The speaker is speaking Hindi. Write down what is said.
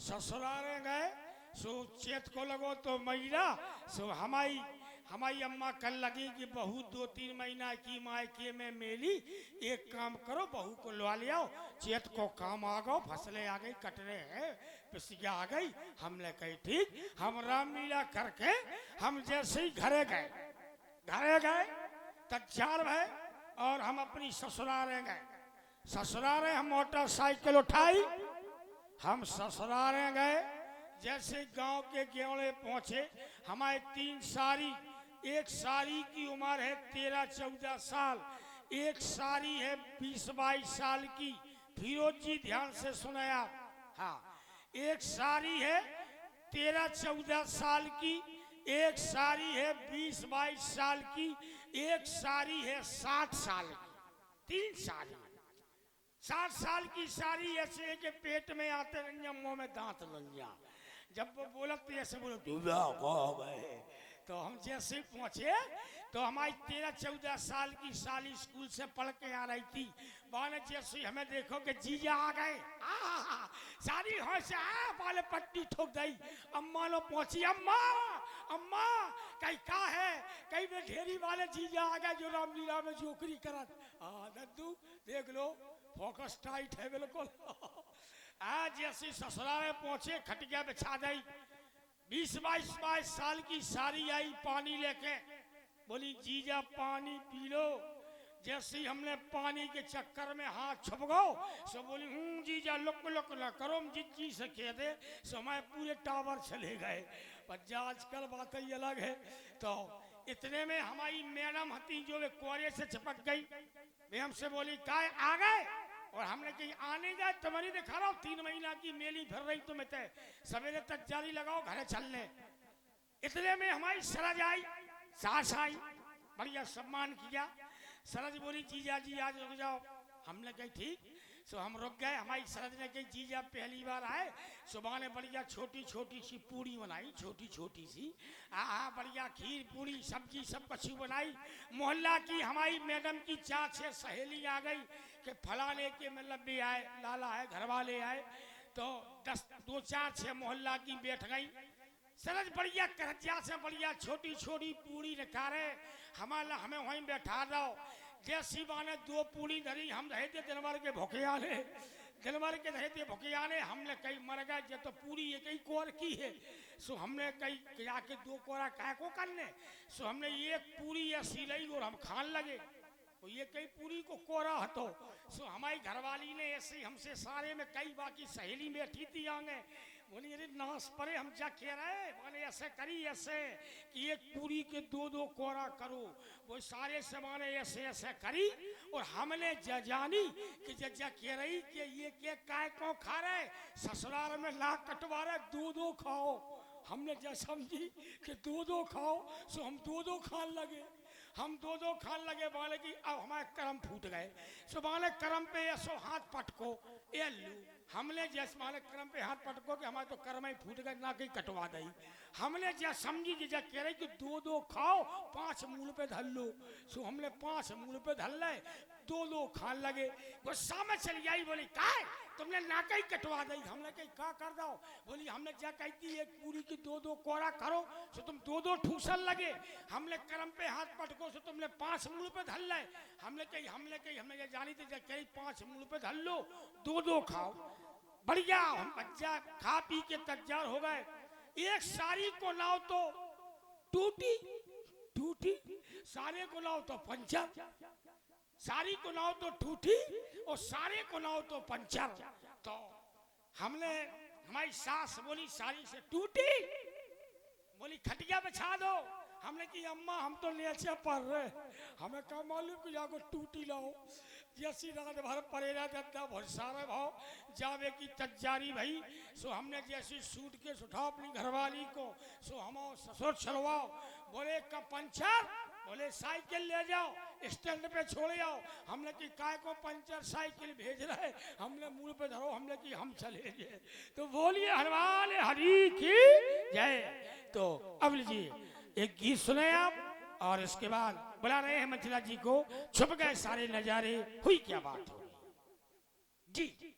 ससुराले गए सो चेत को लगो तो महीना सो हमारी हमारी अम्मा कल लगी कि बहू 2-3 महीना की मायके में मेली, एक काम करो बहू को लवा ले आओ, चेत को काम आ गो, फसलें आ गई, कटरे हैं, पिसिया आ गई। हमने कही ठीक। हम रामलीला करके हम जैसे ही घरे गए तैयार भय और हम अपनी ससुराले गए। ससुराले हम मोटरसाइकिल उठाई, हम ससुराले गए। जैसे गांव के गेवड़े पहुंचे, हमारे 3 सारी, एक सारी की उम्र है 13-14 साल, एक सारी है 20-22 साल की। फिरोज जी ध्यान से सुने आप। हाँ, एक सारी है 13-14 साल की, एक सारी है 20-22 साल की, एक सारी है 60 साल की। 3 सारी। 60 साल की सारी ऐसे है कि पेट में आते रंजा, मुंह में दांत लंजा। जब वो बोला तो ऐसे बोलो गए। तो हम जैसे पहुंचे तो हमारी 13-14 साल की साली स्कूल से पढ़ के आ रही थी। बाने जैसे हमें देखो कि जीजा आ गए, सारी हो से बाले पट्टी ठोक दी। अम्मा लो पहुंची, अम्मा अम्मा कहीं का है, कहीं वे ढेरी वाले जीजा आ गए जो रामलीला में जोकरी करत। दद्दू देख लो, फोकस टाइट है बिल्कुल। आज जैसे ससुराल पहुंचे, खटिया बिछा दी। 20-22 साल की सारी आई पानी लेके, बोली जीजा पानी पी लो। जैसे ही हमने पानी के चक्कर में हाथ छुप गो, सो बोली जीजा लुक लुक न करो, जिज्जी से कह दे। सो हमारे पूरे टावर चले गए। पर आजकल बात ही अलग है। तो इतने में हमारी मैडम हती जो वे कोरे से चिपक गई, वे हमसे बोली काय आ गए। और हमने कहीं आने गए तुम्हारी दिखा रहा हूँ, 3 महीना की मेली फिर रही तुम्हें ते, सवेरे तक जारी लगाओ घरे चलने। इतने में हमारी सरज आई, सास आई, बढ़िया सम्मान किया। सरज बोली जीजा जी आज रुक जाओ। हमने कही ठीक। सो हम रुक गए। हमारी सरज ने कही जीजा पहली बार आए। सुबह ने बढ़िया छोटी छोटी सी पूड़ी बनाई, छोटी छोटी सी, बढ़िया खीर पूड़ी सब्जी सब कुछ बनाई। मोहल्ला की हमारी मैडम की 4-6 सहेली आ गई कि फलाने के मतलब भी आए, लाला है, घर वाले आए। तो 2-4-6 मोहल्ला की बैठ गई। सरज बढ़िया करजा से बढ़िया छोटी छोटी पूड़ी निकाले, हमारा हमें वहीं बैठा दो। जैसी बाने 2 पूड़ी धरी, हम रहे थे दिन भर के भूखे आने, दिन भर के रहे थे भूखे आने। हमने कहीं मर गए जब तो पूरी एक ही कोर की है। सो हमने कहीं जाके 2 कोरा काय को करने। सो हमने एक पूरी ऐसी लाई और हम खान लगे। तो ये कई पूरी को कोरा हतो। सो हमारी घरवाली ने ऐसे हमसे सारे में कई बाकी सहेली बैठी थी आगे, बोली अरे नाश परे हम जा कह रहे, बोले ऐसे करी ऐसे कि एक पूरी के 2-2 कोरा करो। वो सारे समाने ऐसे ऐसे करी और हमने जानी कि जज्जा कह रही कि ये के काय को खा रहे, ससुराल में लाख कटवा रहे, 2-2 खाओ। हमने जा समझी कि 2-2 खाओ। सो हम 2-2 खान लगे। हम 2-2 खान लगे। बोले कि अब हमारे कर्म फूट गए। सो बोले कर्म पे ऐसो हाथ पटको, ए लू। हमने जैसे माने कर्म पे हाथ पटको कि हमारे तो कर्म ही फूट गए, ना कहीं कटवा दी। हमने जैसे समझी कि कह रही कि 2-2 खाओ, 5 मूल पे धर लो। सो हमने 5 मूल पे धर ले, 2-2 खान लगे। गुस्सा में चली आई, बोली काय तुमने ना कहीं कटवा दी। हमने कहीं का कर दो। बोली हमने क्या कही थी एक पूरी की 2-2 कोरा करो, सो तुम 2-2 ठूसन लगे। हमने कर्म पे हाथ पटको, सो तुमने 5 मूल पे धर ले। हमने कही हमें जानी थी कही 5 मूल पे धर लो, 2-2 खाओ। बढ़िया हम बच्चा खा पी के तैयार हो गए। एक सारी को लाओ तो टूटी, सारे को लाओ तो पंचर, सारी को लाओ तो टूटी और सारे को लाओ तो पंचर। तो हमने, हमारी सास बोली सारी से टूटी, बोली खटिया बिछा दो। हमने की अम्मा हम तो नीचे पड़ रहे, हमें क्या मालूम कि जाको टूटी लाओ। जैसी रात भर परेरा देता बहुत सारा भाव जावे की तैयारी भाई। सो हमने जैसी सूट के उठाओ अपनी घरवाली को, सो हम ससुर चलवाओ। बोले का पंचर, बोले साइकिल ले जाओ स्टैंड पे छोड़े आओ। हमने की काय को पंचर साइकिल भेज रहे, हमने मुंह पे धरो, हमने की हम चले गए। तो बोलिए हनुमान हरि की जय। तो अब लीजिए एक गीत सुने आप, और इसके बाद बुला रहे हैं मंथला जी को। छुप गए सारे नजारे, हुई क्या बात हो जी।